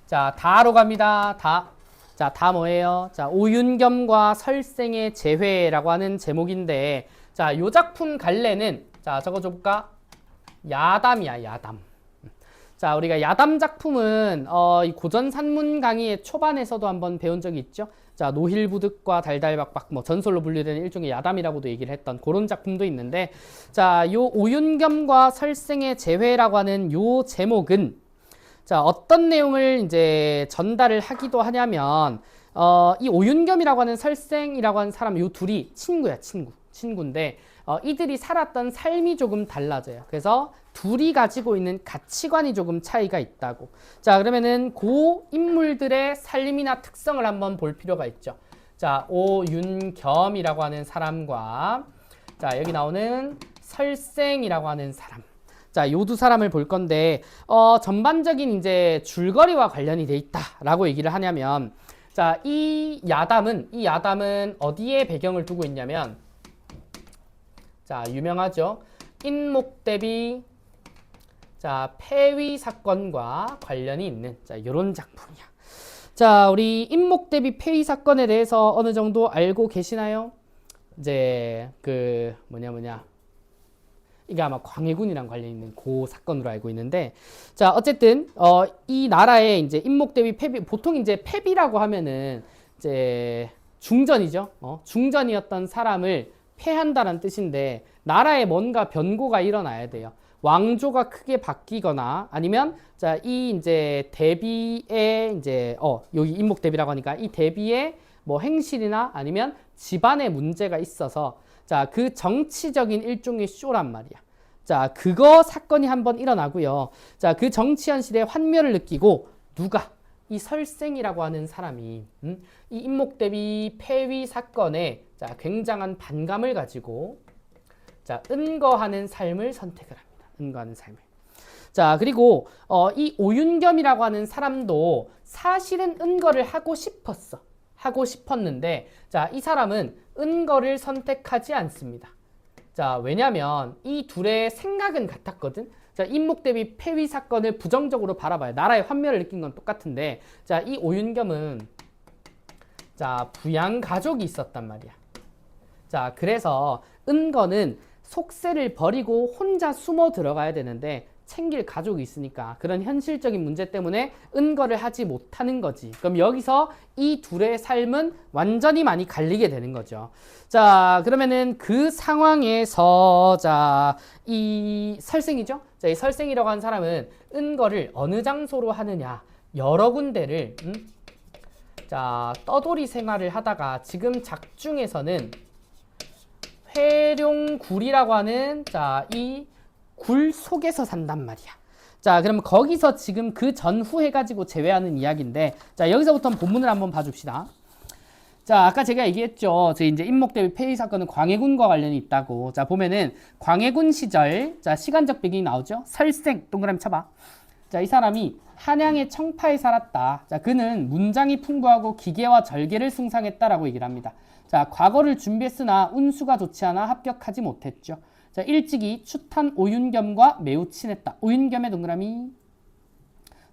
자, 다로 갑니다. 다. 자, 다 뭐예요? 자, 오윤겸과 설생의 재회라고 하는 제목인데, 자, 요 작품 갈래는, 자, 적어줘볼까? 야담이야, 야담. 자, 우리가 야담 작품은, 이 고전 산문 강의의 초반에서도 한번 배운 적이 있죠? 자, 노힐부득과 달달박박, 뭐, 전설로 분류되는 일종의 야담이라고도 얘기를 했던 그런 작품도 있는데, 자, 요 오윤겸과 설생의 재회라고 하는 요 제목은, 자, 어떤 내용을 이제 전달을 하기도 하냐면, 이 오윤겸이라고 하는 설생이라고 하는 사람, 요 둘이 친구야, 친구인데, 이들이 살았던 삶이 조금 달라져요. 그래서 둘이 가지고 있는 가치관이 조금 차이가 있다고. 자, 그러면은 그 인물들의 삶이나 특성을 한번 볼 필요가 있죠. 자, 오윤겸이라고 하는 사람과, 자, 여기 나오는 설생이라고 하는 사람. 자, 요 두 사람을 볼 건데, 전반적인 이제 줄거리와 관련이 돼 있다라고 얘기를 하냐면, 자, 이 야담은 어디에 배경을 두고 있냐면, 자, 유명하죠? 인목대비, 자, 폐위 사건과 관련이 있는, 자, 요런 작품이야. 자, 우리 인목대비 폐위 사건에 대해서 어느 정도 알고 계시나요? 이제, 이게 아마 광해군이랑 관련 있는 그 사건으로 알고 있는데, 자, 어쨌든 이 나라의 이제 인목대비 폐비, 보통 이제 폐비라고 하면은 이제 중전이죠. 중전이었던 사람을 폐한다는 뜻인데, 나라에 뭔가 변고가 일어나야 돼요. 왕조가 크게 바뀌거나 아니면 자, 이 이제 대비의 이제 여기 인목대비라고 하니까 이 대비의 뭐 행실이나 아니면 집안에 문제가 있어서, 자, 그 정치적인 일종의 쇼란 말이야. 자, 그거 사건이 한번 일어나고요. 자, 그 정치 현실의 환멸을 느끼고 누가? 이 설생이라고 하는 사람이 이 인목대비 폐위 사건에, 자, 굉장한 반감을 가지고, 자, 은거하는 삶을 선택을 합니다. 은거하는 삶을. 자, 그리고 이 오윤겸이라고 하는 사람도 사실은 은거를 하고 싶었는데, 자, 이 사람은 은거를 선택하지 않습니다. 자, 왜냐면 이 둘의 생각은 같았거든. 자, 인목대비 폐위 사건을 부정적으로 바라봐요. 나라의 환멸을 느낀 건 똑같은데, 자, 이 오윤겸은, 자, 부양 가족이 있었단 말이야. 자, 그래서 은거는 속세를 버리고 혼자 숨어 들어가야 되는데, 챙길 가족이 있으니까 그런 현실적인 문제 때문에 은거를 하지 못하는 거지. 그럼 여기서 이 둘의 삶은 완전히 많이 갈리게 되는 거죠. 자, 그러면은 그 상황에서, 자, 이 설생이죠? 자, 이 설생이라고 하는 사람은 은거를 어느 장소로 하느냐, 여러 군데를 자, 떠돌이 생활을 하다가 지금 작중에서는 회룡굴이라고 하는, 자, 이 굴 속에서 산단 말이야. 자, 그럼 거기서 지금 그 전후 해가지고 제외하는 이야기인데, 자, 여기서부터 본문을 한번 봐줍시다. 자, 아까 제가 얘기했죠. 저 이제 인목대비 폐위 사건은 광해군과 관련이 있다고. 자, 보면은 광해군 시절, 자, 시간적 배경이 나오죠. 설생, 동그라미 쳐봐. 자, 이 사람이 한양의 청파에 살았다. 자, 그는 문장이 풍부하고 기계와 절개를 숭상했다라고 얘기를 합니다. 자, 과거를 준비했으나 운수가 좋지 않아 합격하지 못했죠. 자, 일찍이 추탄 오윤겸과 매우 친했다. 오윤겸의 동그라미.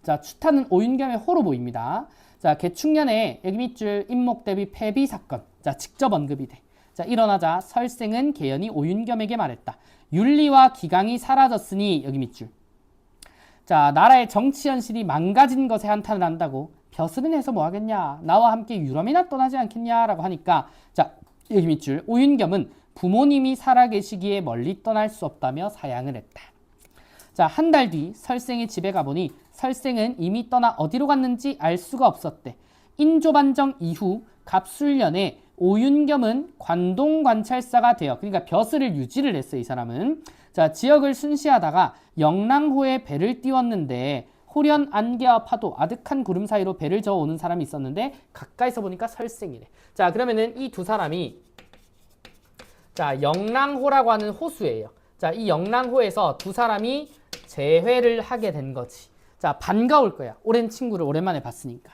자, 추탄은 오윤겸의 호로 보입니다. 자, 개축년에 여기 밑줄 인목대비 폐비 사건. 자, 직접 언급이 돼. 자, 일어나자 설생은 개연히 오윤겸에게 말했다. 윤리와 기강이 사라졌으니 여기 밑줄. 자, 나라의 정치 현실이 망가진 것에 한탄을 한다고. 벼슬은 해서 뭐 하겠냐? 나와 함께 유럽이나 떠나지 않겠냐라고 하니까, 자, 여기 밑줄 오윤겸은 부모님이 살아계시기에 멀리 떠날 수 없다며 사양을 했다. 자, 한 달 뒤 설생의 집에 가보니 설생은 이미 떠나 어디로 갔는지 알 수가 없었대. 인조반정 이후 갑술년에 오윤겸은 관동관찰사가 되어, 그러니까 벼슬을 유지를 했어, 이 사람은. 자, 지역을 순시하다가 영랑호에 배를 띄웠는데 호련 안개와 파도, 아득한 구름 사이로 배를 저어오는 사람이 있었는데 가까이서 보니까 설생이래. 자, 그러면은 이 두 사람이, 자, 영랑호라고 하는 호수예요. 자, 이 영랑호에서 두 사람이 재회를 하게 된 거지. 자, 반가울 거야. 오랜 친구를 오랜만에 봤으니까.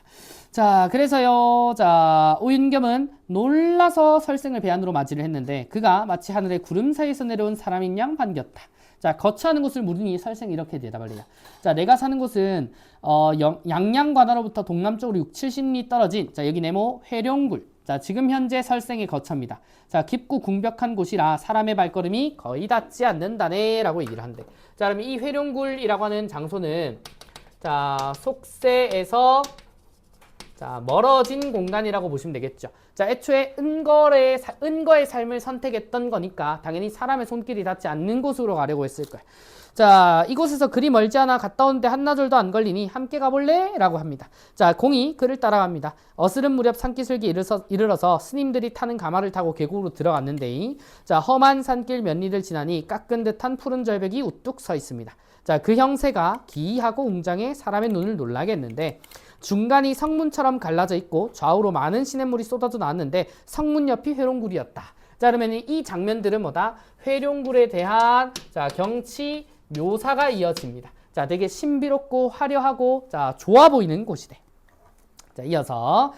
자, 그래서요, 자, 오윤겸은 놀라서 설생을 배 안으로 맞이를 했는데 그가 마치 하늘의 구름 사이에서 내려온 사람인 양 반겼다. 자, 거처하는 곳을 물으니 설생이 이렇게 대답을 해요. 자, 내가 사는 곳은 양양관하로부터 동남쪽으로 6, 70리 떨어진 자, 여기 네모 회룡굴. 자, 지금 현재 설생의 거처입니다. 자, 깊고 궁벽한 곳이라 사람의 발걸음이 거의 닿지 않는다네 라고 얘기를 한대. 자, 그럼 이 회룡굴이라고 하는 장소는 자, 속세에서 자, 멀어진 공간이라고 보시면 되겠죠. 자, 애초에 은거의 삶을 선택했던 거니까 당연히 사람의 손길이 닿지 않는 곳으로 가려고 했을 거예요. 자, 이곳에서 그리 멀지 않아 갔다 오는데 한나절도 안 걸리니 함께 가볼래? 라고 합니다. 자, 공이 그를 따라갑니다. 어스름 무렵 산기슭에 이르러서 스님들이 타는 가마를 타고 계곡으로 들어갔는데 자, 험한 산길 몇 리를 지나니 깎은 듯한 푸른 절벽이 우뚝 서 있습니다. 자, 그 형세가 기이하고 웅장해 사람의 눈을 놀라게 했는데 중간이 성문처럼 갈라져 있고 좌우로 많은 시냇물이 쏟아져 나왔는데 성문 옆이 회룡굴이었다. 자, 그러면 이 장면들은 뭐다? 회룡굴에 대한 자, 경치 묘사가 이어집니다. 자, 되게 신비롭고 화려하고 자, 좋아 보이는 곳이래. 자, 이어서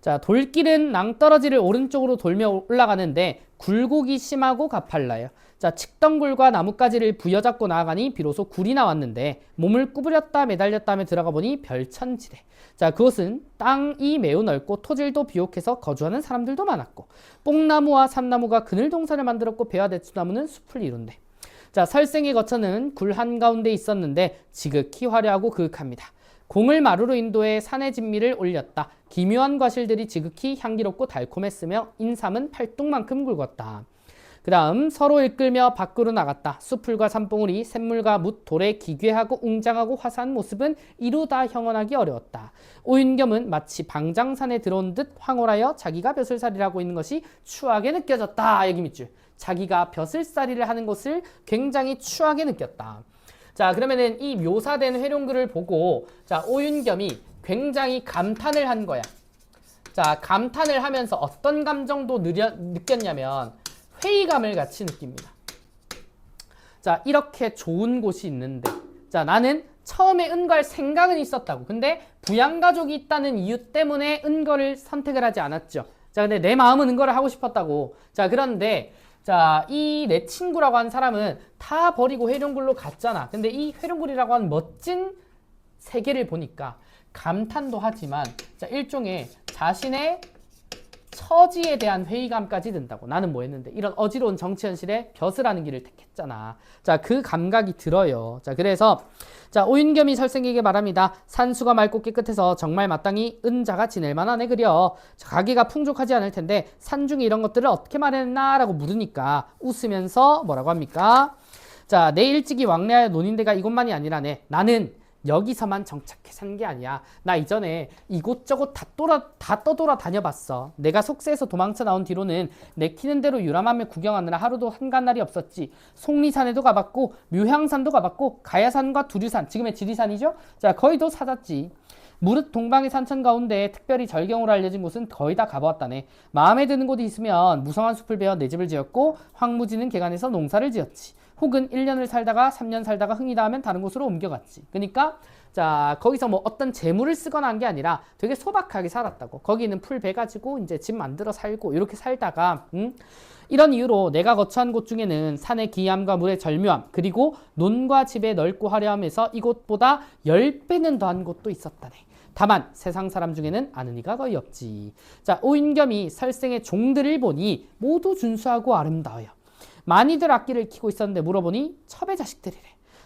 자, 돌길은 낭떠러지를 오른쪽으로 돌며 올라가는데 굴곡이 심하고 가팔라요. 자, 칡덩굴과 나뭇가지를 부여잡고 나아가니 비로소 굴이 나왔는데 몸을 구부렸다 매달렸다 하며 들어가 보니 별천지래. 자, 그곳은 땅이 매우 넓고 토질도 비옥해서 거주하는 사람들도 많았고 뽕나무와 삼나무가 그늘 동산을 만들었고 배와 대추나무는 숲을 이룬대. 자, 설생의 거처는 굴 한가운데 있었는데 지극히 화려하고 그윽합니다. 공을 마루로 인도해 산의 진미를 올렸다. 기묘한 과실들이 지극히 향기롭고 달콤했으며 인삼은 팔뚝만큼 굵었다. 그 다음 서로 이끌며 밖으로 나갔다. 수풀과 산봉우리, 샘물과 뭇, 돌에 기괴하고 웅장하고 화사한 모습은 이루다 형언하기 어려웠다. 오윤겸은 마치 방장산에 들어온 듯 황홀하여 자기가 벼슬살이를 하고 있는 것이 추하게 느껴졌다. 여기 밑줄. 자기가 벼슬살이를 하는 것을 굉장히 추하게 느꼈다. 자, 그러면은 이 묘사된 회룡굴을 보고 자, 오윤겸이 굉장히 감탄을 한 거야. 자, 감탄을 하면서 어떤 감정도 느꼈냐면 회의감을 같이 느낍니다. 자, 이렇게 좋은 곳이 있는데 자, 나는 처음에 은거할 생각은 있었다고. 근데 부양가족이 있다는 이유 때문에 은거를 선택을 하지 않았죠. 자, 근데 내 마음은 은거를 하고 싶었다고. 자, 그런데 자, 이 내 친구라고 한 사람은 다 버리고 회룡굴로 갔잖아. 근데 이 회룡굴이라고 하는 멋진 세계를 보니까 감탄도 하지만 자, 일종의 자신의 처지에 대한 회의감까지 든다고. 나는 뭐 했는데 이런 어지러운 정치 현실에 벼슬하는 길을 택했잖아. 자, 그 감각이 들어요. 자, 그래서 자, 오윤겸이 설생에게 말합니다. 산수가 맑고 깨끗해서 정말 마땅히 은자가 지낼 만하네 그려. 자, 가게가 풍족하지 않을 텐데 산중에 이런 것들을 어떻게 마련했나 라고 물으니까 웃으면서 뭐라고 합니까? 자, 내 일찍이 왕래하여 노는 데가 이곳만이 아니라네. 나는 여기서만 정착해 산 게 아니야. 나 이전에 이곳저곳 다 떠돌아 다녀봤어. 내가 속세에서 도망쳐 나온 뒤로는 내키는 대로 유람하며 구경하느라 하루도 한간날이 없었지. 속리산에도 가봤고 묘향산도 가봤고 가야산과 두류산, 지금의 지리산이죠. 자, 거의도 찾았지. 무릇 동방의 산천 가운데 특별히 절경으로 알려진 곳은 거의 다 가보았다네. 마음에 드는 곳이 있으면 무성한 숲을 베어 내 집을 지었고 황무지는 개간에서 농사를 지었지. 혹은 1년을 살다가 3년 살다가 흥이 닿으면 다른 곳으로 옮겨갔지. 그러니까 자, 거기서 뭐 어떤 재물을 쓰거나 한 게 아니라 되게 소박하게 살았다고. 거기는 풀 베가지고 이제 집 만들어 살고 이렇게 살다가 이런 이유로 내가 거처한 곳 중에는 산의 기이함과 물의 절묘함 그리고 논과 집의 넓고 화려함에서 이곳보다 10배는 더한 곳도 있었다네. 다만 세상 사람 중에는 아는 이가 거의 없지. 자, 오윤겸이 설생의 종들을 보니 모두 준수하고 아름다워요. 많이들 악기를 키고 있었는데 물어보니 첩의 자식들이래.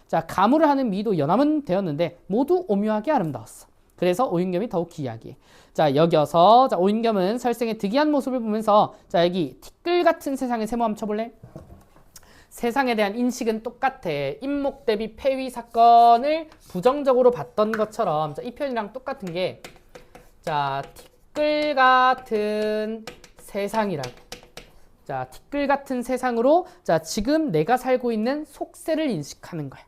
자, 가무를 하는 미도 연함은 되었는데 모두 오묘하게 아름다웠어. 그래서 오윤겸이 더욱 기이하게. 자, 여기서 자, 오윤겸은 설생의 특이한 모습을 보면서 자, 여기 티끌 같은 세상의 세모 한번 쳐볼래? 세상에 대한 인식은 똑같아. 임목 대비 폐위 사건을 부정적으로 봤던 것처럼 자, 이 표현이랑 똑같은 게 자, 티끌 같은 세상이라고. 자, 티끌 같은 세상으로 자, 지금 내가 살고 있는 속세를 인식하는 거야.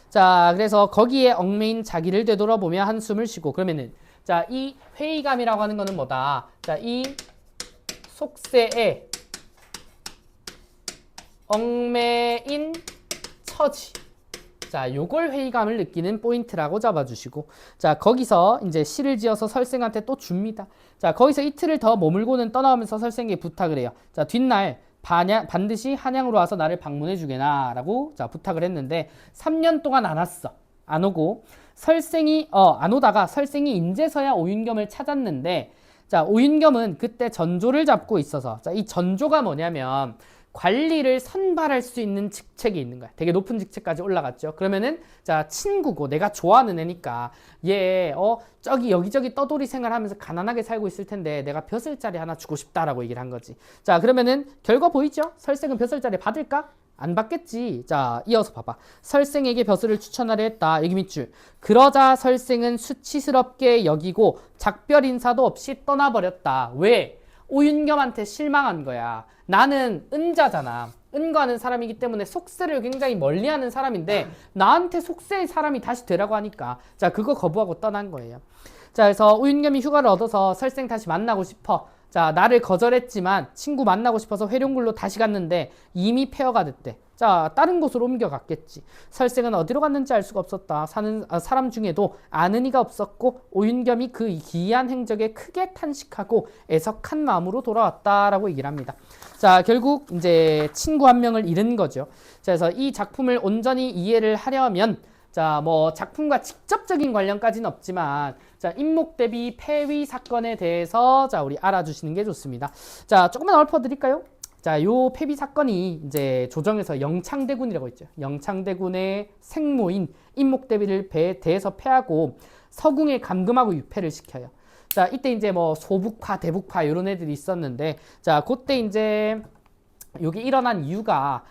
자, 그래서 거기에 얽매인 자기를 되돌아보며 한숨을 쉬고 그러면은 자, 이 회의감이라고 하는 거는 뭐다? 자, 이 속세에 얽매인 처지. 자, 요걸 회의감을 느끼는 포인트라고 잡아주시고 자, 거기서 이제 시를 지어서 설생한테 또 줍니다. 자, 거기서 이틀을 더 머물고는 떠나오면서 설생에게 부탁을 해요. 자, 뒷날 반드시 한양으로 와서 나를 방문해 주게나 라고 자 부탁을 했는데 3년 동안 안 왔어. 안 오고 설생이 안 오다가 설생이 인제서야 오윤겸을 찾았는데 자 오윤겸은 그때 전조를 잡고 있어서 자 이 전조가 뭐냐면 관리를 선발할 수 있는 직책이 있는 거야. 되게 높은 직책까지 올라갔죠. 그러면은 자 친구고 내가 좋아하는 애니까 얘 저기 여기저기 떠돌이 생활하면서 가난하게 살고 있을 텐데 내가 벼슬자리 하나 주고 싶다라고 얘기를 한 거지. 자 그러면은 결과 보이죠? 설생은 벼슬자리 받을까? 안 받겠지. 자 이어서 봐봐. 설생에게 벼슬을 추천하려 했다. 여기 밑줄. 그러자 설생은 수치스럽게 여기고 작별 인사도 없이 떠나버렸다. 왜? 오윤겸한테 실망한 거야. 나는 은자잖아. 은과하는 사람이기 때문에 속세를 굉장히 멀리하는 사람인데 나한테 속세의 사람이 다시 되라고 하니까 자 그거 거부하고 떠난 거예요. 자 그래서 오윤겸이 휴가를 얻어서 설생 다시 만나고 싶어. 자 나를 거절했지만 친구 만나고 싶어서 회룡굴로 다시 갔는데 이미 폐허가 됐대. 자 다른 곳으로 옮겨갔겠지. 설생은 어디로 갔는지 알 수가 없었다. 사는 사람 중에도 아는 이가 없었고 오윤겸이 그 기이한 행적에 크게 탄식하고 애석한 마음으로 돌아왔다라고 얘기를 합니다. 자 결국 이제 친구 한 명을 잃은 거죠. 자, 그래서 이 작품을 온전히 이해를 하려면 자 뭐 작품과 직접적인 관련까지는 없지만 자 임목대비 폐위 사건에 대해서 자 우리 알아주시는 게 좋습니다. 자 조금만 읊어드릴까요? 자, 요 폐비 사건이 이제 조정에서 영창대군이라고 있죠. 영창대군의 생모인 임목대비를 대에서 패하고 서궁에 감금하고 유폐를 시켜요. 자, 이때 이제 뭐 소북파, 대북파 이런 애들이 있었는데, 자, 그때 이제 여기 일어난 이유가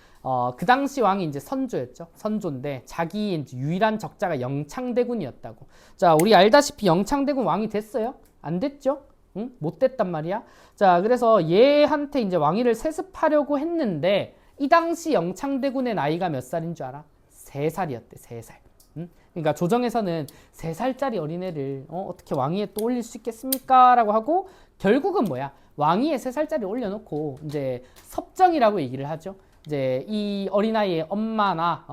그 당시 왕이 이제 선조였죠. 선조인데 자기 이제 유일한 적자가 영창대군이었다고. 자, 우리 알다시피 영창대군 왕이 됐어요? 안 됐죠? 응? 못 됐단 말이야. 자, 그래서 얘한테 이제 왕위를 세습하려고 했는데 이 당시 영창대군의 나이가 몇 살인 줄 알아? 3살이었대. 3살. 응? 그러니까 조정에서는 3살짜리 어린애를 어떻게 왕위에 또 올릴 수 있겠습니까? 라고 하고 결국은 뭐야? 왕위에 3살짜리 올려놓고 이제 섭정이라고 얘기를 하죠. 이제 이 어린아이의 엄마나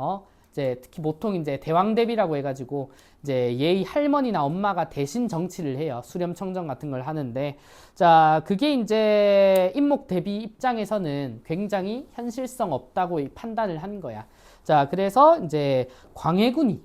이제 특히 보통 이제 대왕대비라고 해가지고 이제 얘의 할머니나 엄마가 대신 정치를 해요. 수렴청정 같은 걸 하는데 자 그게 이제 임목대비 입장에서는 굉장히 현실성 없다고 판단을 한 거야. 자 그래서 이제 광해군이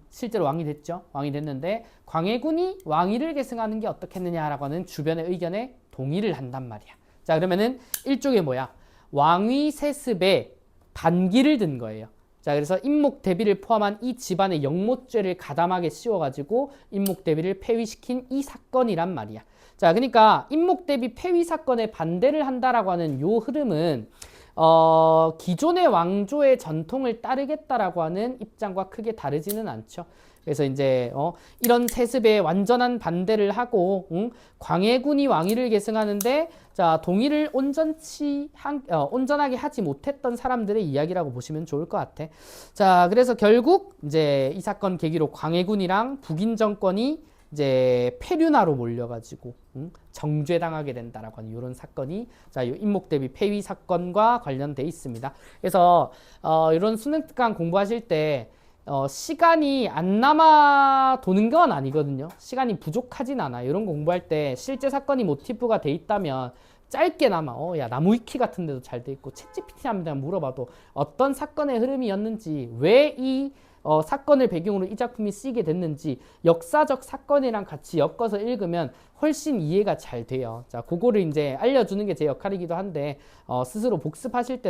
실제로 왕이 됐죠. 왕이 됐는데 광해군이 왕위를 계승하는 게 어떻겠느냐라고 하는 주변의 의견에 동의를 한단 말이야. 자 그러면은 일종의 뭐야? 왕위 세습에 반기를 든 거예요. 자 그래서 임목대비를 포함한 이 집안의 영모죄를 가담하게 씌워가지고 임목대비를 폐위시킨 이 사건이란 말이야. 자 그러니까 임목대비 폐위 사건에 반대를 한다라고 하는 요 흐름은 기존의 왕조의 전통을 따르겠다라고 하는 입장과 크게 다르지는 않죠. 그래서 이제 이런 세습에 완전한 반대를 하고 광해군이 왕위를 계승하는데 자 동의를 온전하게 하지 못했던 사람들의 이야기라고 보시면 좋을 것 같아. 자 그래서 결국 이제 이 사건 계기로 광해군이랑 북인 정권이 이제 폐륜화로 몰려가지고 정죄당하게 된다라고 하는 이런 사건이 자 임목대비 폐위 사건과 관련돼 있습니다. 그래서 이런 수능 특강 공부하실 때 시간이 안 남아 도는 건 아니거든요. 시간이 부족하진 않아. 이런 거 공부할 때 실제 사건이 모티프가 돼 있다면 짧게나마 야 나무위키 같은 데도 잘 돼 있고 챗GPT 한번 물어봐도 어떤 사건의 흐름이었는지 왜 이 사건을 배경으로 이 작품이 쓰이게 됐는지 역사적 사건이랑 같이 엮어서 읽으면 훨씬 이해가 잘 돼요. 자, 그거를 이제 알려주는 게 제 역할이기도 한데 스스로 복습하실 때